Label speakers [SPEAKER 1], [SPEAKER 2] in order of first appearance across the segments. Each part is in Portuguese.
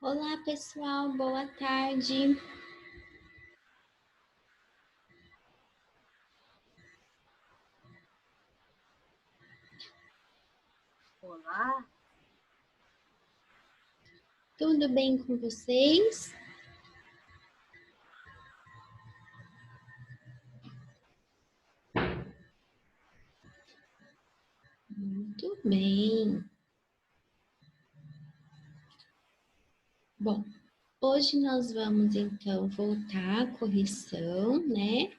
[SPEAKER 1] Olá, pessoal, boa tarde.
[SPEAKER 2] Olá,
[SPEAKER 1] Tudo bem com vocês? Muito bem. Bom, hoje nós vamos então voltar à correção, né,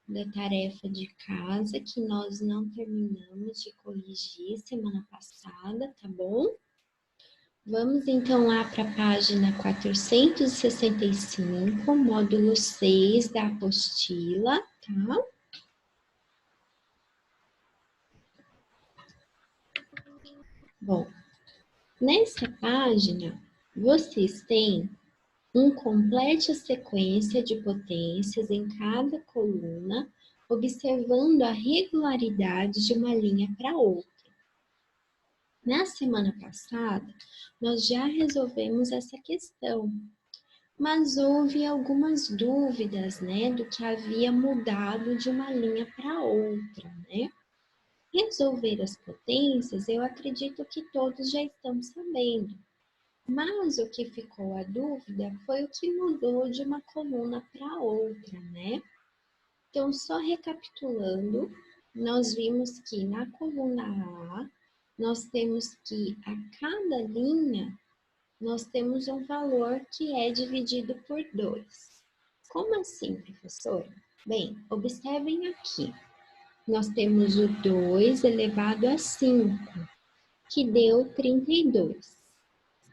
[SPEAKER 1] da tarefa de casa que nós não terminamos de corrigir semana passada, tá bom? Vamos então lá para a página 465, módulo 6 da apostila, tá? Bom, nessa página vocês têm complete a sequência de potências em cada coluna, observando a regularidade de uma linha para outra. Na semana passada, nós já resolvemos essa questão, mas houve algumas dúvidas, né, do que havia mudado de uma linha para outra, né? Resolver as potências, eu acredito que todos já estão sabendo. Mas o que ficou a dúvida foi o que mudou de uma coluna para outra, né? Então, só recapitulando, nós vimos que na coluna A, nós temos que a cada linha, nós temos um valor que é dividido por 2. Como assim, professora? Bem, observem aqui. Nós temos o 2 elevado a 5, que deu 32.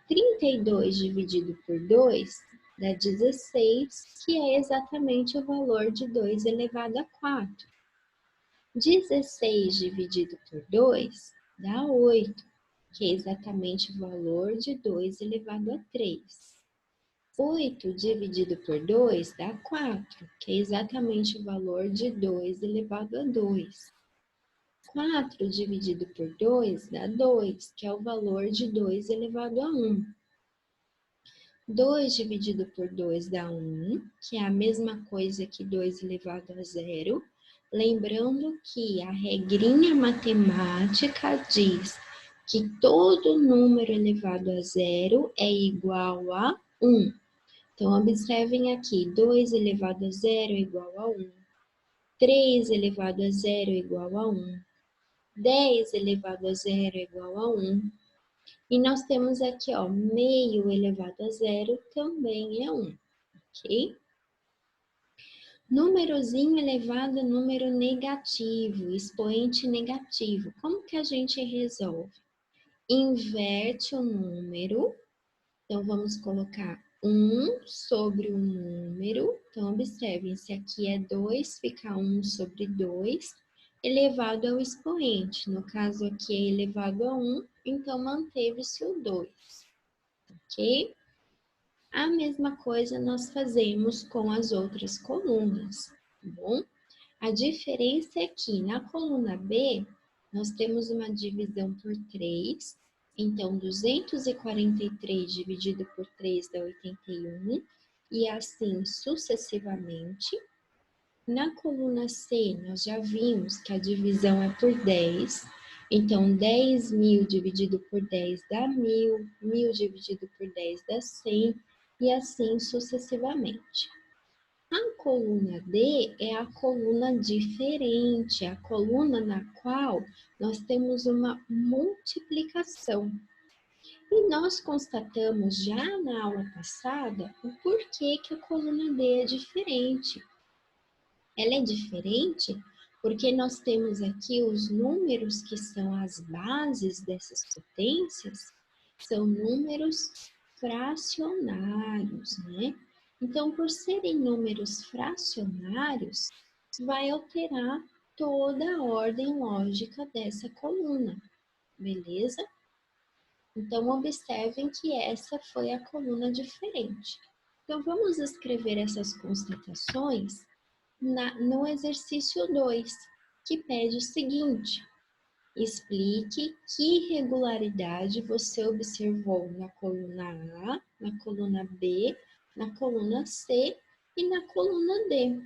[SPEAKER 1] 32 dividido por 2 dá 16, que é exatamente o valor de 2 elevado a 4. 16 dividido por 2 dá 8, que é exatamente o valor de 2 elevado a 3. 8 dividido por 2 dá 4, que é exatamente o valor de 2 elevado a 2. 4 dividido por 2 dá 2, que é o valor de 2 elevado a 1. 2 dividido por 2 dá 1, que é a mesma coisa que 2 elevado a 0. Lembrando que a regrinha matemática diz que todo número elevado a 0 é igual a 1. Então, observem aqui, 2 elevado a 0 é igual a 1. 3 elevado a 0 é igual a 1. 10 elevado a 0 é igual a 1. E nós temos aqui, ó, meio elevado a 0 também é 1, ok? Númerozinho elevado a número negativo, expoente negativo. Como que a gente resolve? Inverte o número. Então, vamos colocar 1 sobre o número. Então, observem, se aqui é 2, fica 1 sobre 2, elevado ao expoente. No caso aqui é elevado a 1, então manteve-se o 2, ok? A mesma coisa nós fazemos com as outras colunas, tá bom? A diferença é que na coluna B, nós temos uma divisão por 3, então 243 dividido por 3 dá 81, e assim sucessivamente. Na coluna C, nós já vimos que a divisão é por 10, então 10.000 dividido por 10 dá 1.000, 1.000 dividido por 10 dá 100, e assim sucessivamente. A coluna D é a coluna diferente, a coluna na qual nós temos uma multiplicação. E nós constatamos já na aula passada o porquê que a coluna D é diferente. Ela é diferente porque nós temos aqui os números que são as bases dessas potências, são números fracionários, né? Então, por serem números fracionários, vai alterar toda a ordem lógica dessa coluna, beleza? Então, observem que essa foi a coluna diferente. Então, vamos escrever essas constatações no exercício 2, que pede o seguinte: Explique que irregularidade você observou na coluna A, na coluna B, na coluna C e na coluna D.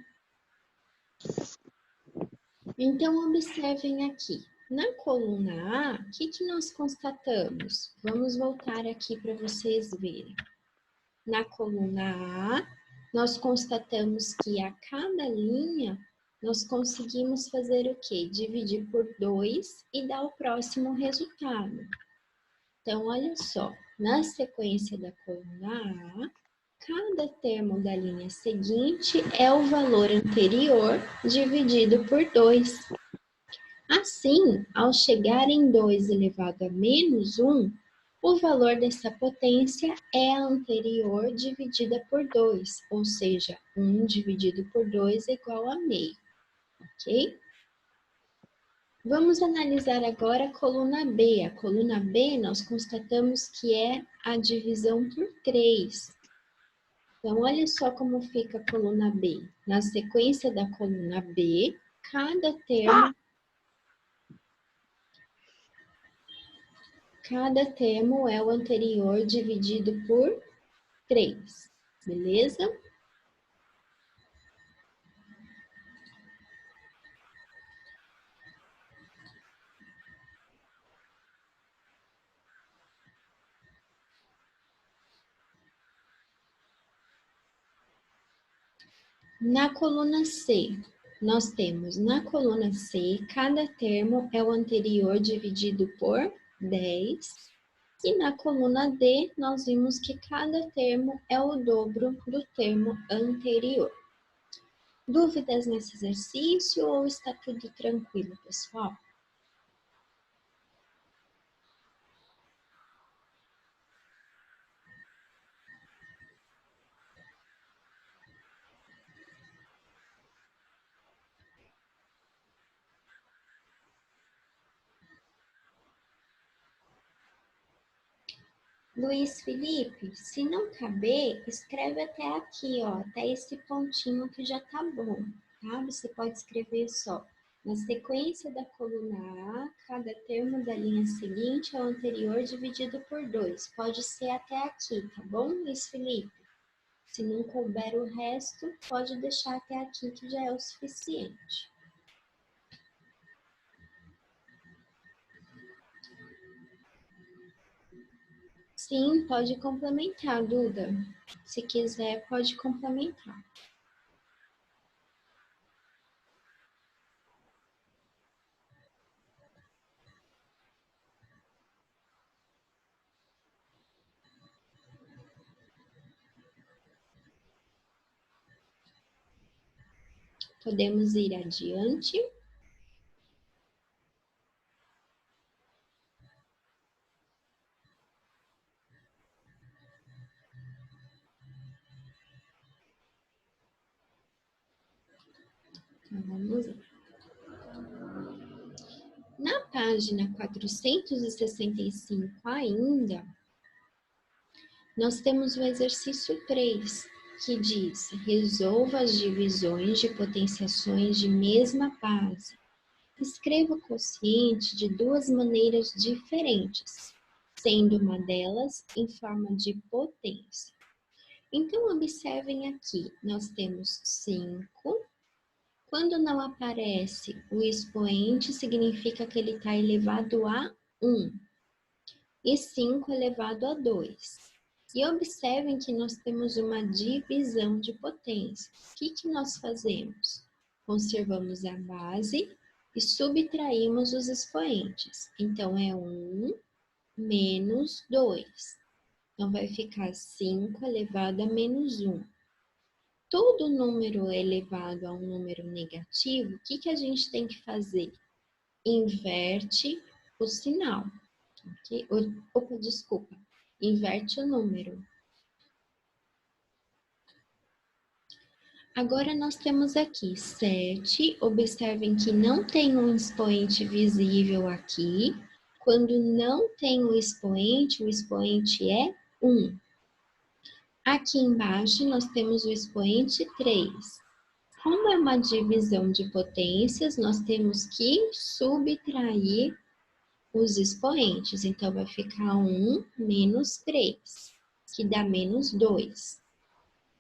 [SPEAKER 1] Então, observem aqui. Na coluna A, o que nós constatamos? Vamos voltar aqui para vocês verem. Na coluna A, nós constatamos que a cada linha, nós conseguimos fazer o quê? Dividir por 2 e dar o próximo resultado. Então, olha só. Na sequência da coluna A, cada termo da linha seguinte é o valor anterior dividido por 2. Assim, ao chegar em 2 elevado a menos 1, o valor dessa potência é a anterior dividida por 2, ou seja, 1 dividido por 2 é igual a meio, ok? Vamos analisar agora a coluna B. A coluna B, nós constatamos que é a divisão por 3. Então, olha só como fica a coluna B. Na sequência da coluna B, cada termo é o anterior dividido por 3, beleza? Na coluna C, nós temos na coluna C, cada termo é o anterior dividido por 10. E na coluna D, nós vimos que cada termo é o dobro do termo anterior. Dúvidas nesse exercício ou está tudo tranquilo, pessoal? Luiz Felipe, se não caber, escreve até aqui, ó, até esse pontinho que já tá bom, tá? Você pode escrever só. Na sequência da coluna A, cada termo da linha seguinte é o anterior dividido por 2. Pode ser até aqui, tá bom, Luiz Felipe? Se não couber o resto, pode deixar até aqui que já é o suficiente. Sim, pode complementar, Duda. Se quiser, pode complementar. Podemos ir adiante. Então, vamos lá. Na página 465 ainda, nós temos o exercício 3, que diz: resolva as divisões de potenciações de mesma base. Escreva o quociente de duas maneiras diferentes, sendo uma delas em forma de potência. Então, observem aqui, nós temos 5. Quando não aparece o expoente, significa que ele está elevado a 1 e 5 elevado a 2. E observem que nós temos uma divisão de potência. O que nós fazemos? Conservamos a base e subtraímos os expoentes. Então, é 1 menos 2. Então, vai ficar 5 elevado a menos 1. Todo número elevado a um número negativo, o que a gente tem que fazer? Inverte o sinal. Okay? Opa, desculpa. Inverte o número. Agora nós temos aqui 7. Observem que não tem um expoente visível aqui. Quando não tem o expoente é 1. Aqui embaixo nós temos o expoente 3. Como é uma divisão de potências, nós temos que subtrair os expoentes. Então, vai ficar 1 menos 3, que dá menos 2.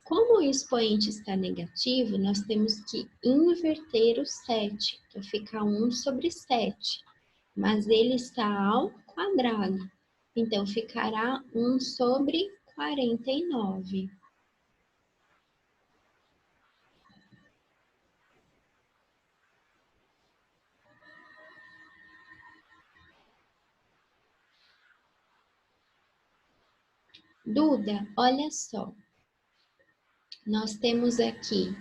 [SPEAKER 1] Como o expoente está negativo, nós temos que inverter o 7. Então, fica 1 sobre 7. Mas ele está ao quadrado. Então, ficará 1 sobre 49. Duda, olha só. Nós temos aqui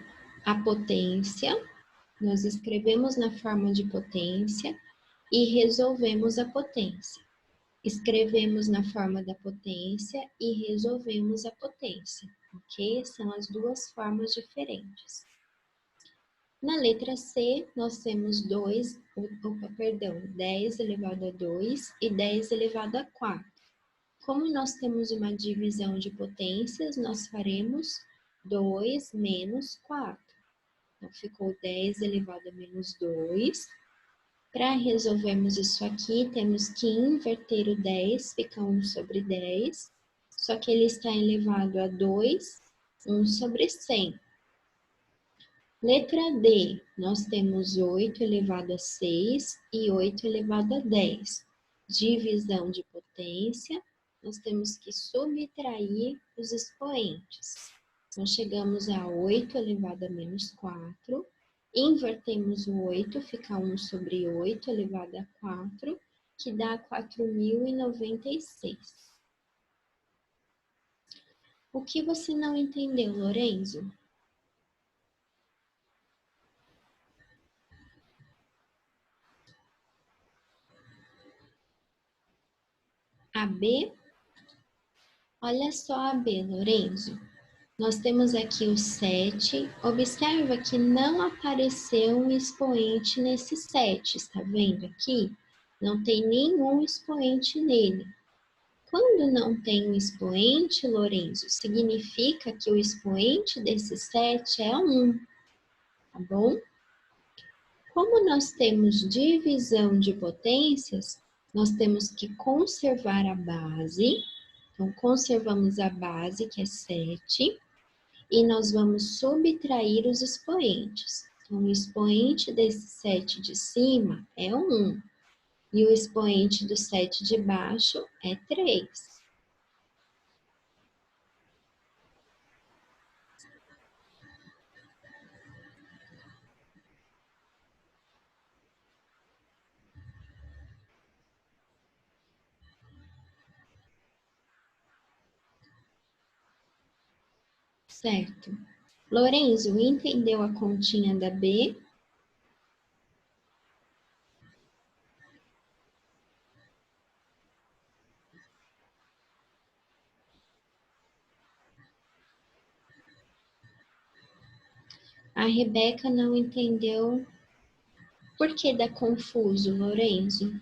[SPEAKER 1] a potência, nós escrevemos na forma de potência e resolvemos a potência. Escrevemos na forma da potência e resolvemos a potência, ok? São as duas formas diferentes. Na letra C, nós temos 10 elevado a 2 e 10 elevado a 4. Como nós temos uma divisão de potências, nós faremos 2 menos 4. Então, ficou 10 elevado a menos 2. Para resolvermos isso aqui, temos que inverter o 10, fica 1 sobre 10. Só que ele está elevado a 2, 1 sobre 100. Letra D, nós temos 8 elevado a 6 e 8 elevado a 10. Divisão de potência, nós temos que subtrair os expoentes. Então, chegamos a 8 elevado a menos 4. Invertemos o 8, fica 1 sobre 8 elevado a 4, que dá 4.096. O que você não entendeu, Lorenzo? A B? Olha só a B, Lorenzo. Nós temos aqui o 7. Observa que não apareceu um expoente nesse 7, está vendo aqui? Não tem nenhum expoente nele. Quando não tem um expoente, Lorenzo, significa que o expoente desse 7 é 1, tá bom? Como nós temos divisão de potências, nós temos que conservar a base. Então, conservamos a base, que é 7, e nós vamos subtrair os expoentes. Então, o expoente desse 7 de cima é 1, e o expoente do 7 de baixo é 3. Certo. Lorenzo, entendeu a continha da B? A Rebeca não entendeu. Por que dá confuso, Lorenzo?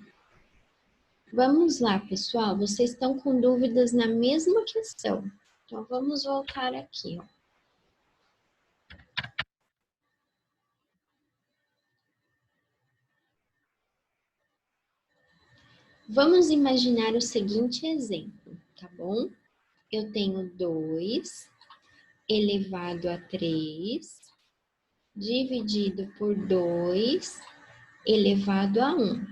[SPEAKER 1] Vamos lá, pessoal. Vocês estão com dúvidas na mesma questão. Então, vamos voltar aqui, ó. Vamos imaginar o seguinte exemplo, tá bom? Eu tenho 2 elevado a 3 dividido por 2 elevado a 1,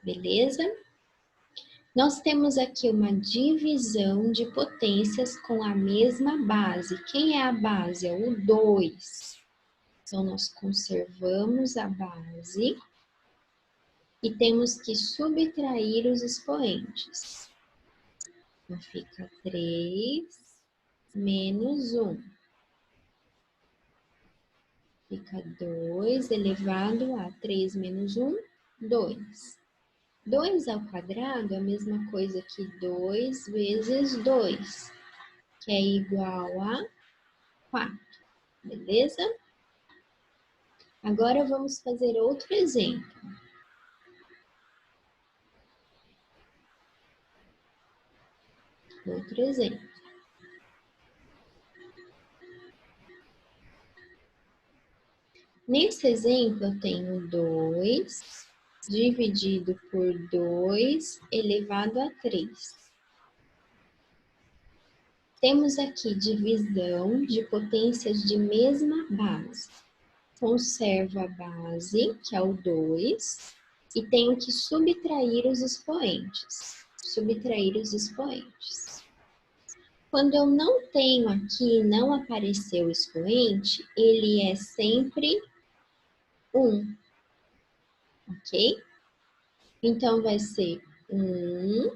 [SPEAKER 1] beleza? Nós temos aqui uma divisão de potências com a mesma base. Quem é a base? É o 2. Então, nós conservamos a base e temos que subtrair os expoentes. Então, fica 3 menos 1. Fica 2 elevado a 3 menos 1, 2. 2 ao quadrado é a mesma coisa que 2 vezes 2, que é igual a 4, beleza? Agora vamos fazer outro exemplo. Outro exemplo. Nesse exemplo, eu tenho 2 dividido por 2 elevado a 3. Temos aqui divisão de potências de mesma base. Conservo a base, que é o 2, e tenho que subtrair os expoentes. Subtrair os expoentes. Quando eu não tenho aqui, não apareceu o expoente, ele é sempre 1, ok? Então, vai ser 1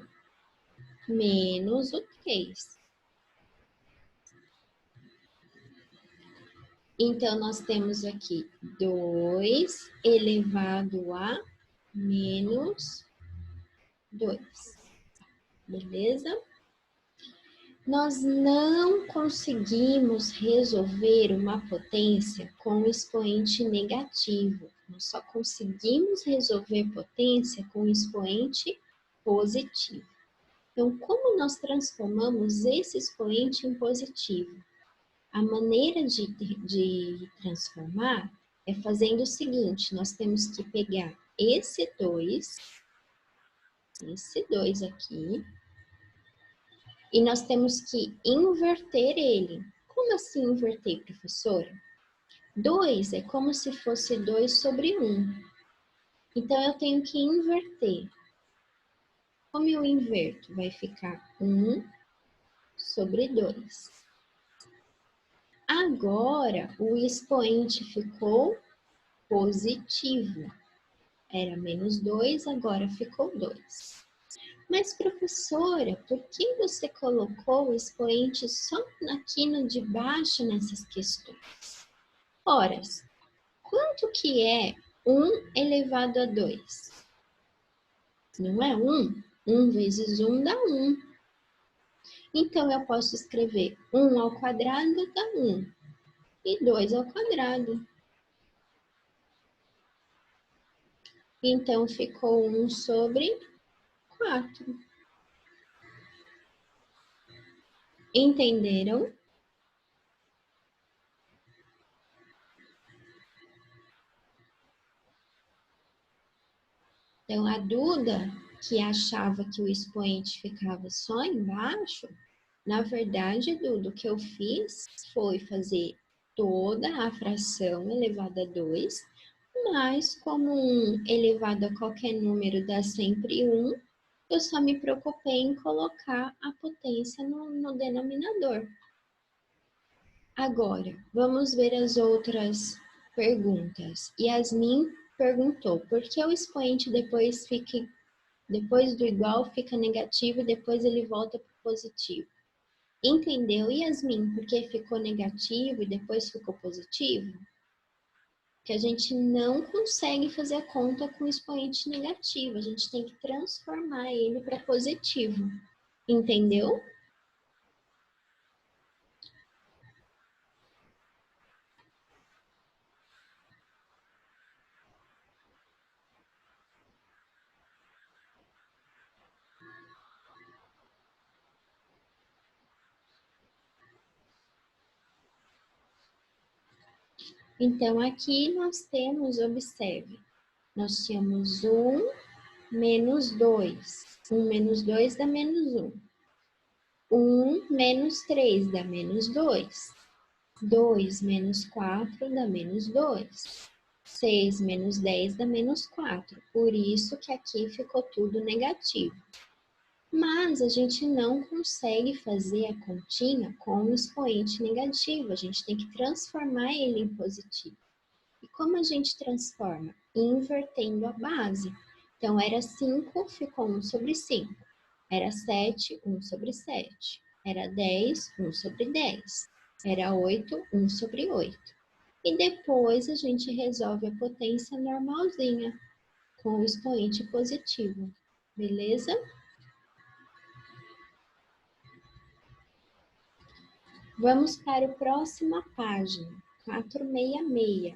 [SPEAKER 1] menos o 3. Então, nós temos aqui 2 elevado a menos 2. Beleza? Nós não conseguimos resolver uma potência com expoente negativo. Nós só conseguimos resolver potência com expoente positivo. Então, como nós transformamos esse expoente em positivo? A maneira de transformar é fazendo o seguinte, nós temos que pegar esse 2 aqui, e nós temos que inverter ele. Como assim inverter, professora? 2 é como se fosse 2 sobre 1. Então, eu tenho que inverter. Como eu inverto? Vai ficar 1 sobre 2. Agora, o expoente ficou positivo. Era menos 2, agora ficou 2. Mas, professora, por que você colocou o expoente só aqui no de baixo nessas questões? Ora, quanto que é 1 elevado a 2? Não é 1? 1 vezes 1 dá 1. Então, eu posso escrever 1 ao quadrado dá 1 e 2 ao quadrado. Então, ficou 1 sobre 4. Entenderam? Então, a Duda, que achava que o expoente ficava só embaixo, na verdade, Duda, o que eu fiz foi fazer toda a fração elevada a 2, mas como 1 elevado a qualquer número dá sempre 1, eu só me preocupei em colocar a potência no denominador. Agora, vamos ver as outras perguntas. Yasmin perguntou, por que o expoente depois do igual fica negativo e depois ele volta para o positivo? Entendeu, Yasmin, por que ficou negativo e depois ficou positivo? Que a gente não consegue fazer a conta com expoente negativo, a gente tem que transformar ele para positivo. Entendeu? Então, aqui nós temos, observe, nós tínhamos 1 menos 2. 1 menos 2 dá menos 1. 1 menos 3 dá menos 2. 2 menos 4 dá menos 2. 6 menos 10 dá menos 4. Por isso que aqui ficou tudo negativo. Mas a gente não consegue fazer a continha com o expoente negativo. A gente tem que transformar ele em positivo. E como a gente transforma? Invertendo a base. Então, era 5, ficou 1 sobre 5. Era 7, 1 sobre 7. Era 10, 1 sobre 10. Era 8, 1 sobre 8. E depois a gente resolve a potência normalzinha, com o expoente positivo. Beleza? Vamos para a próxima página, 466.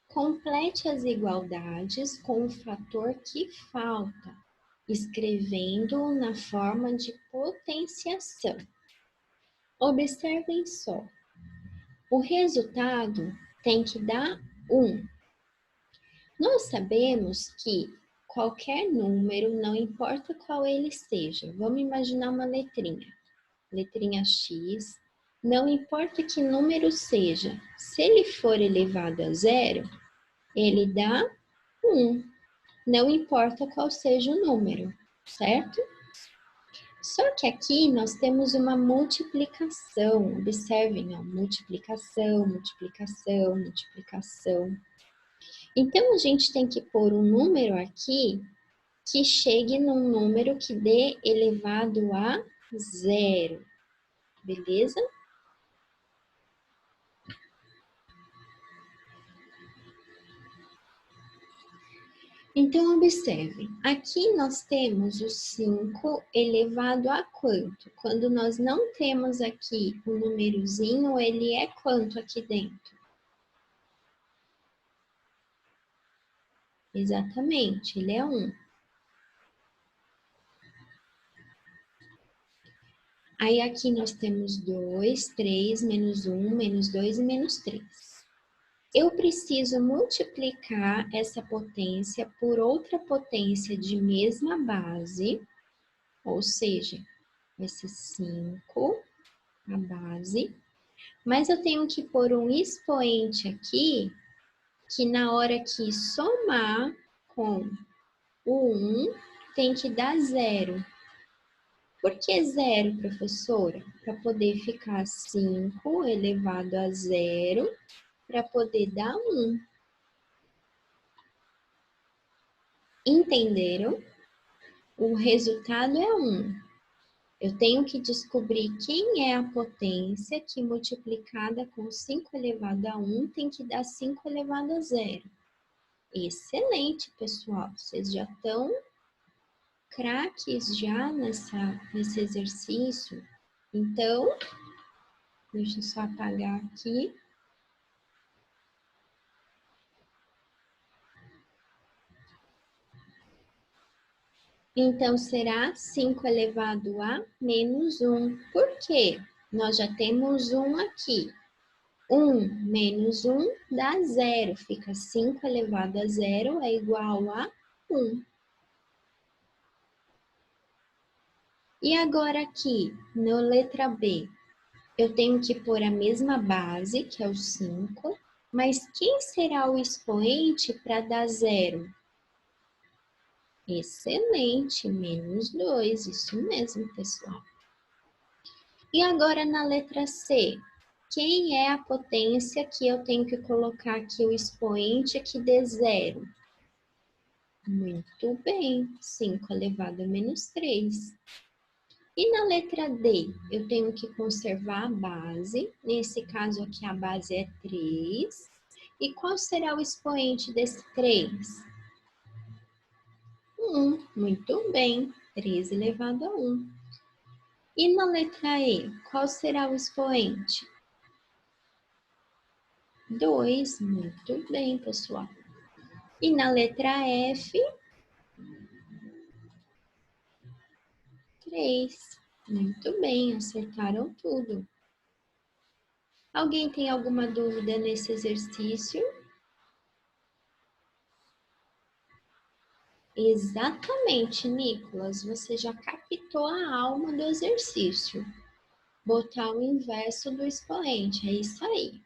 [SPEAKER 1] Complete as igualdades com o fator que falta, escrevendo-o na forma de potenciação. Observem só. O resultado tem que dar 1. Nós sabemos que qualquer número, não importa qual ele seja, vamos imaginar uma letrinha X, não importa que número seja, se ele for elevado a zero, ele dá 1, não importa qual seja o número, certo? Só que aqui nós temos uma multiplicação, observem, ó, multiplicação, multiplicação, multiplicação. Então, a gente tem que pôr um número aqui que chegue num número que dê elevado a zero, beleza? Então, observem, aqui nós temos o 5 elevado a quanto? Quando nós não temos aqui o númerozinho, ele é quanto aqui dentro? Exatamente, ele é 1. Aí aqui nós temos 2, 3, menos 1, menos 2 e menos 3. Eu preciso multiplicar essa potência por outra potência de mesma base, ou seja, vai ser 5, a base, mas eu tenho que pôr um expoente aqui, que na hora que somar com o 1, tem que dar zero. Por que zero, professora? Para poder ficar 5 elevado a zero, para poder dar 1. Entenderam? O resultado é 1. Eu tenho que descobrir quem é a potência que multiplicada com 5 elevado a 1 tem que dar 5 elevado a zero. Excelente, pessoal. Vocês já estão craques já nesse exercício. Então, deixa eu só apagar aqui. Então, será 5 elevado a menos 1. Por quê? Nós já temos 1 aqui. 1 menos 1 dá 0. Fica 5 elevado a 0 é igual a 1. E agora aqui, na letra B, eu tenho que pôr a mesma base, que é o 5, mas quem será o expoente para dar 0? Excelente, menos 2, isso mesmo, pessoal. E agora na letra C, quem é a potência que eu tenho que colocar aqui o expoente que dê 0? Muito bem, 5 elevado a menos 3. E na letra D, eu tenho que conservar a base. Nesse caso aqui, a base é 3. E qual será o expoente desse 3? 1. Muito bem, 3 elevado a 1. E na letra E, qual será o expoente? 2. Muito bem, pessoal. E na letra F, 3. Muito bem, acertaram tudo. Alguém tem alguma dúvida nesse exercício? Exatamente, Nicolas, você já captou a alma do exercício. Botar o inverso do expoente, é isso aí.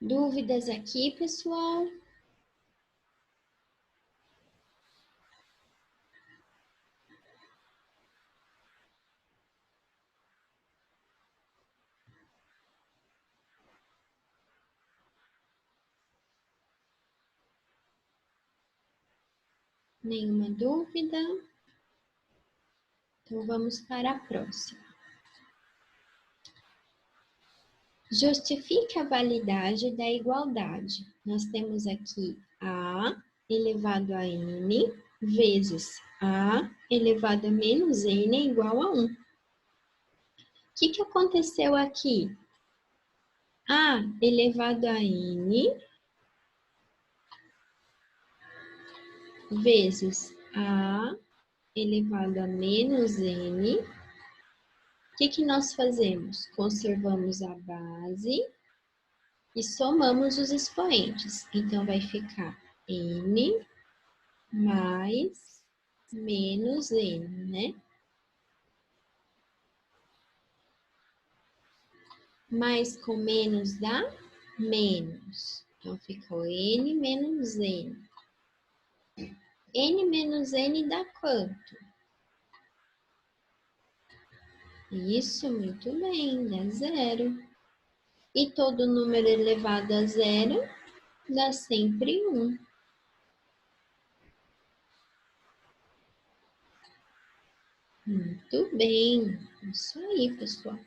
[SPEAKER 1] Dúvidas aqui, pessoal? Nenhuma dúvida? Então vamos para a próxima. Justifique a validade da igualdade. Nós temos aqui A elevado a N vezes A elevado a menos N é igual a 1. O que aconteceu aqui? A elevado a N vezes A elevado a menos n. O que nós fazemos? Conservamos a base e somamos os expoentes. Então, vai ficar n mais menos n, né? Mais com menos dá menos. Então, ficou n menos n. N menos n dá quanto? Isso, muito bem, dá zero. E todo número elevado a zero dá sempre 1. Muito bem, isso aí, pessoal.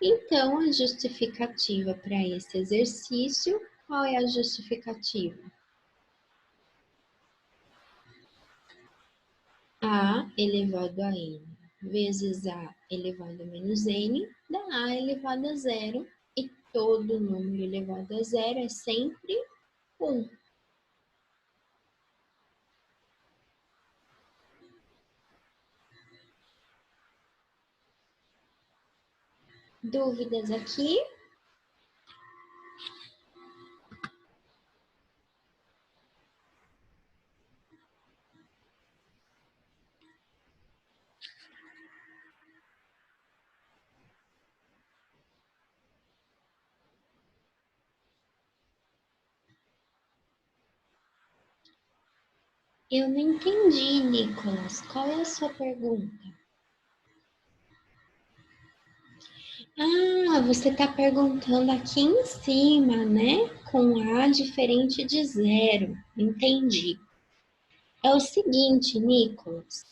[SPEAKER 1] Então, a justificativa para esse exercício, qual é a justificativa? A elevado a n vezes a elevado a menos n dá a elevado a zero. E todo número elevado a zero é sempre 1. Dúvidas aqui? Eu não entendi, Nicolas. Qual é a sua pergunta? Ah, você está perguntando aqui em cima, né? Com A diferente de zero. Entendi. É o seguinte, Nicolas.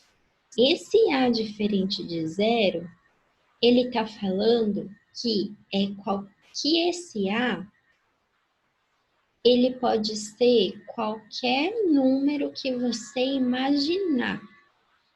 [SPEAKER 1] Esse A diferente de zero, ele está falando que esse A, ele pode ser qualquer número que você imaginar.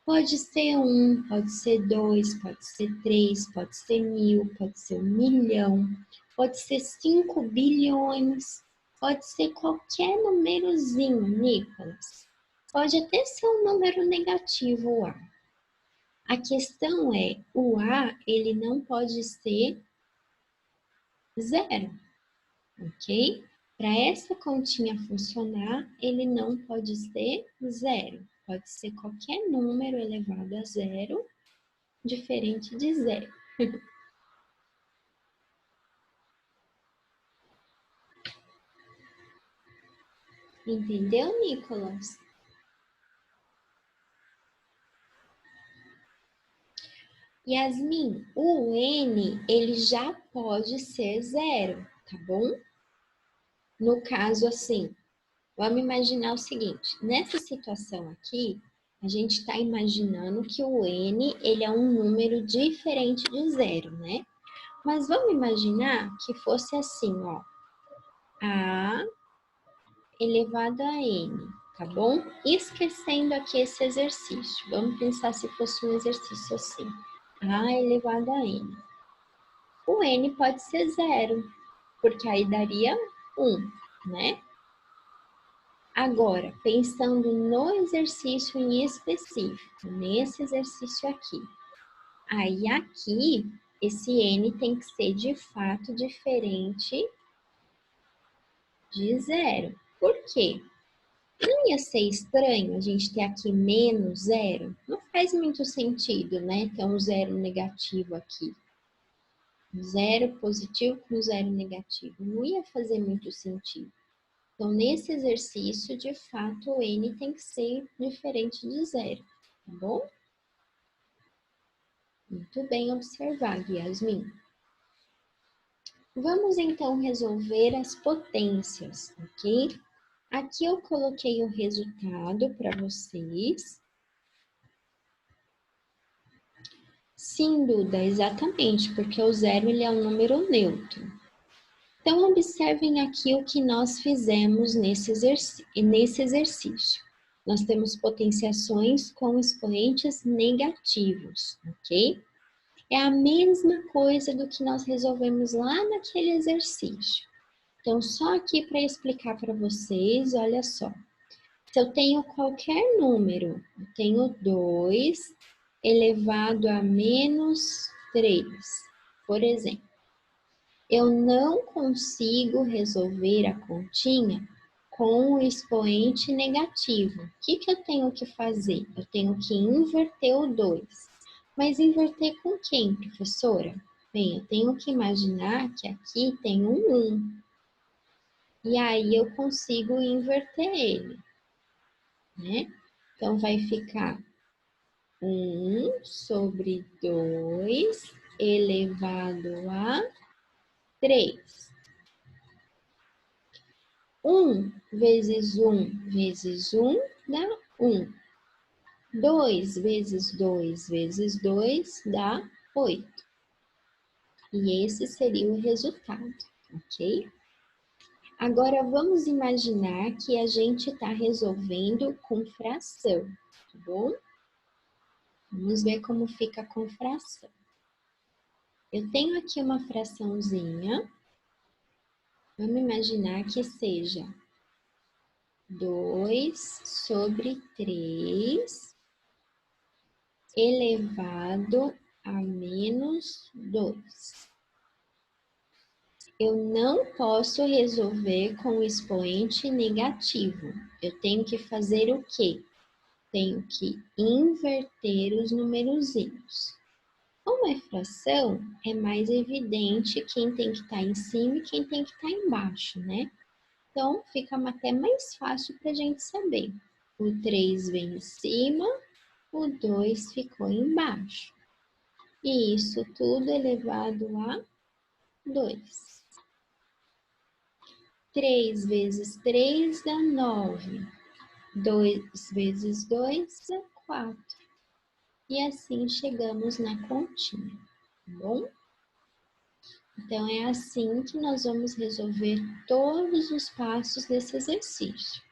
[SPEAKER 1] Pode ser 1, pode ser 2, pode ser 3, pode ser 1000, pode ser 1.000.000, pode ser 5 bilhões, pode ser qualquer númerozinho, Nicolas. Pode até ser um número negativo, o A. A questão é, o A, ele não pode ser zero, ok? Para essa continha funcionar, ele não pode ser zero. Pode ser qualquer número elevado a zero, diferente de zero. Entendeu, Nicolas? Yasmin, o N, ele já pode ser zero, tá bom? No caso, assim, vamos imaginar o seguinte. Nessa situação aqui, a gente está imaginando que o N, ele é um número diferente de zero, né? Mas vamos imaginar que fosse assim, ó. A elevado a N, tá bom? Esquecendo aqui esse exercício. Vamos pensar se fosse um exercício assim. A elevado a N. O N pode ser zero, porque aí daria 1, né? Agora, pensando no exercício em específico, nesse exercício aqui. Aí aqui, esse N tem que ser de fato diferente de zero. Por quê? Não ia ser estranho a gente ter aqui menos zero? Não faz muito sentido, né? Ter um zero negativo aqui. Um zero positivo com zero negativo. Não ia fazer muito sentido. Então, nesse exercício, de fato, o N tem que ser diferente de zero, tá bom? Muito bem observado, Yasmin. Vamos então resolver as potências, ok? Aqui eu coloquei o resultado para vocês. Sim, Duda, exatamente, porque o zero ele é um número neutro. Então, observem aqui o que nós fizemos nesse exercício. Nós temos potenciações com expoentes negativos, ok? É a mesma coisa do que nós resolvemos lá naquele exercício. Então, só aqui para explicar para vocês, olha só. Se eu tenho qualquer número, eu tenho 2 elevado a menos 3, por exemplo, eu não consigo resolver a continha com o expoente negativo. O que eu tenho que fazer? Eu tenho que inverter o 2. Mas inverter com quem, professora? Bem, eu tenho que imaginar que aqui tem um 1. E aí eu consigo inverter ele, né? Então, vai ficar 1 sobre 2 elevado a 3. 1 vezes 1 vezes 1 dá 1. 2 vezes 2 vezes 2 dá 8. E esse seria o resultado, ok? Agora, vamos imaginar que a gente está resolvendo com fração, tá bom? Vamos ver como fica com fração. Eu tenho aqui uma fraçãozinha. Vamos imaginar que seja 2 sobre 3 elevado a menos 2. Eu não posso resolver com o expoente negativo. Eu tenho que fazer o quê? Tenho que inverter os numerozinhos. Como é fração, é mais evidente quem tem que estar em cima e quem tem que estar embaixo, né? Então, fica até mais fácil para a gente saber. O 3 vem em cima, o 2 ficou embaixo. E isso tudo elevado a 2. 3 vezes 3 dá 9. 2 vezes 2 dá 4. E assim chegamos na continha, tá bom? Então, é assim que nós vamos resolver todos os passos desse exercício.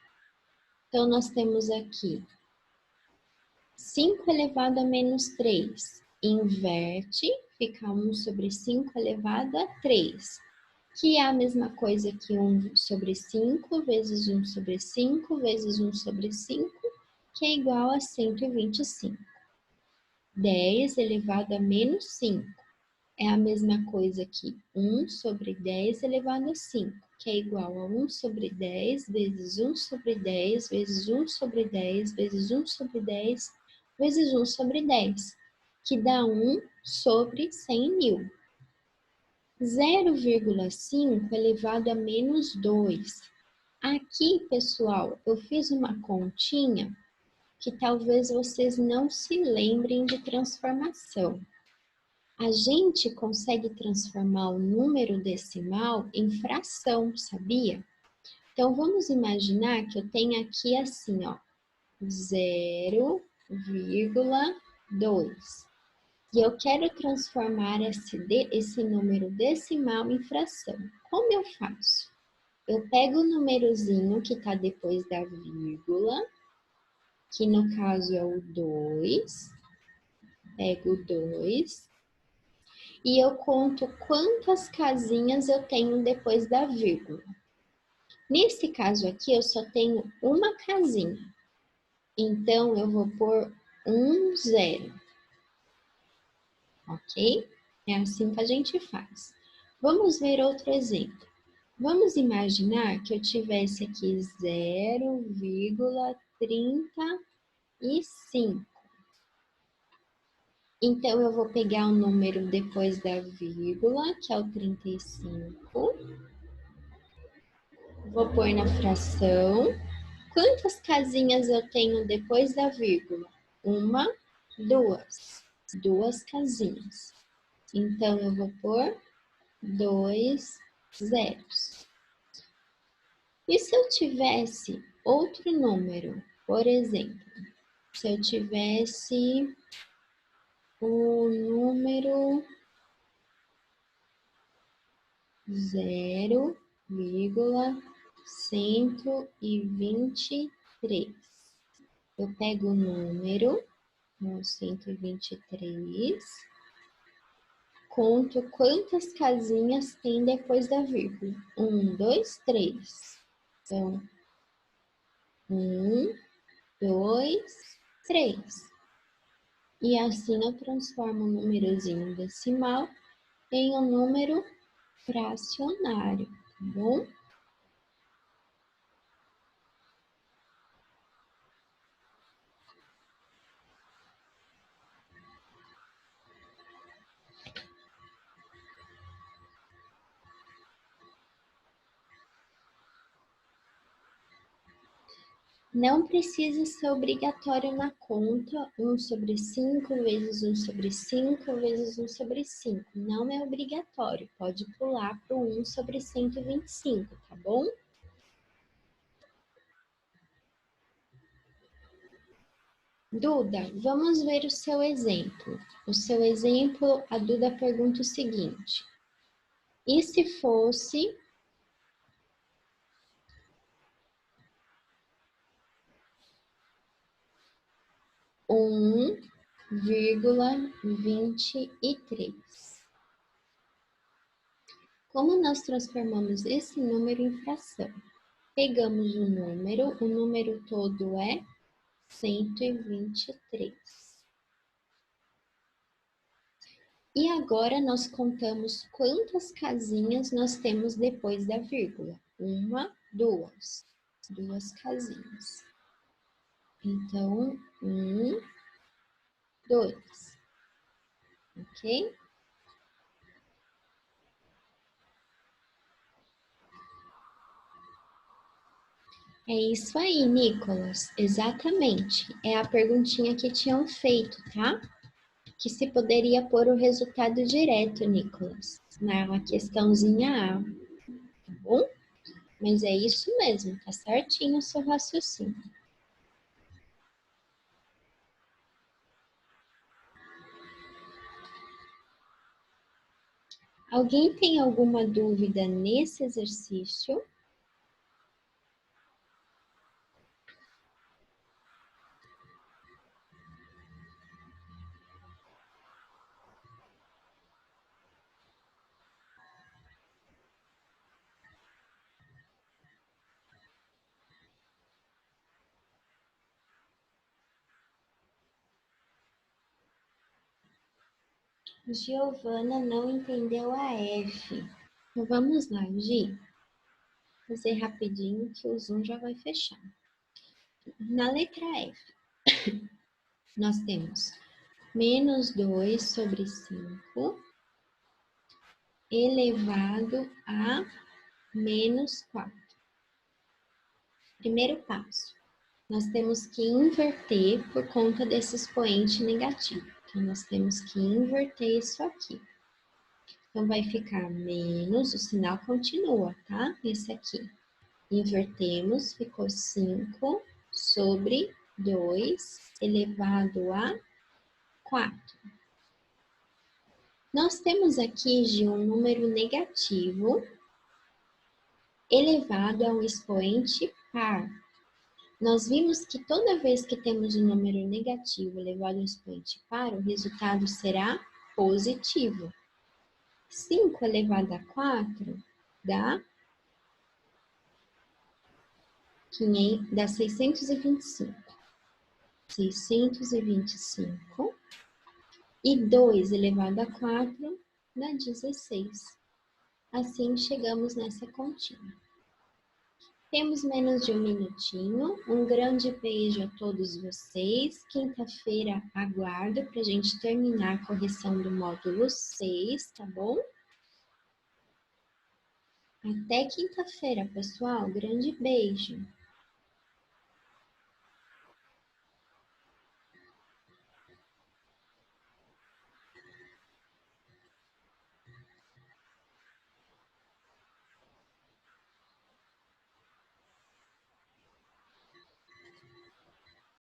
[SPEAKER 1] Então, nós temos aqui 5 elevado a menos 3. Inverte, fica 1 sobre 5 elevado a 3. Que é a mesma coisa que 1 sobre 5 vezes 1 sobre 5 vezes 1 sobre 5, que é igual a 125. 10 elevado a menos 5. É a mesma coisa que 1 sobre 10 elevado a 5, que é igual a 1 sobre 10 vezes 1 sobre 10 vezes 1 sobre 10 vezes 1 sobre 10 vezes 1 sobre 10, que dá 1 sobre 100.000. 0,5 elevado a menos 2. Aqui, pessoal, eu fiz uma continha que talvez vocês não se lembrem de transformação. A gente consegue transformar o número decimal em fração, sabia? Então, vamos imaginar que eu tenho aqui assim, ó, 0,2. E eu quero transformar esse número decimal em fração. Como eu faço? Eu pego o númerozinho que está depois da vírgula, que no caso é o 2, pego o 2, e eu conto quantas casinhas eu tenho depois da vírgula. Nesse caso aqui, eu só tenho uma casinha. Então, eu vou pôr 0. Ok? É assim que a gente faz. Vamos ver outro exemplo. Vamos imaginar que eu tivesse aqui 0,35. Então, eu vou pegar o número depois da vírgula, que é o 35. Vou pôr na fração. Quantas casinhas eu tenho depois da vírgula? 1, 2. 2 casinhas. Então, eu vou pôr 2 zeros. E se eu tivesse outro número? Por exemplo, se eu tivesse o número 0,123. Eu pego o número 123, conto quantas casinhas tem depois da vírgula. 1, 2, 3. Então, 1, 2, 3. E assim eu transformo um númerozinho decimal em um número fracionário, tá bom? Não precisa ser obrigatório na conta 1/5 vezes 1/5 vezes 1/5. Não é obrigatório. Pode pular para o 1/125, tá bom? Duda, vamos ver o seu exemplo. O seu exemplo, a Duda pergunta o seguinte: e se fosse 1,23? Como nós transformamos esse número em fração? Pegamos o número todo é 123. E agora nós contamos quantas casinhas nós temos depois da vírgula. Uma, duas. Duas casinhas. Então, 1, 2. Ok? É isso aí, Nicolas. Exatamente. É a perguntinha que tinham feito, tá? Que se poderia pôr o resultado direto, Nicolas, na questãozinha A, tá bom? Mas é isso mesmo, tá certinho o seu raciocínio. Alguém tem alguma dúvida nesse exercício? Giovana não entendeu a F. Então vamos lá, Gi. Vou fazer rapidinho que o Zoom já vai fechar. Na letra F, nós temos menos 2/5 elevado a menos 4. Primeiro passo, nós temos que inverter por conta desse expoente negativo. Então, nós temos que inverter isso aqui. Então, vai ficar menos, o sinal continua, tá? Esse aqui. Invertemos, ficou 5/2 elevado a 4. Nós temos aqui, Gi, um número negativo elevado a um expoente par. Nós vimos que toda vez que temos um número negativo elevado a um expoente par, o resultado será positivo. 5 elevado a 4 dá 625. 625 e 2 elevado a 4 dá 16. Assim chegamos nessa continha. Temos menos de um minutinho. Um grande beijo a todos vocês. Quinta-feira aguardo para a gente terminar a correção do módulo 6, tá bom? Até quinta-feira, pessoal. Grande beijo.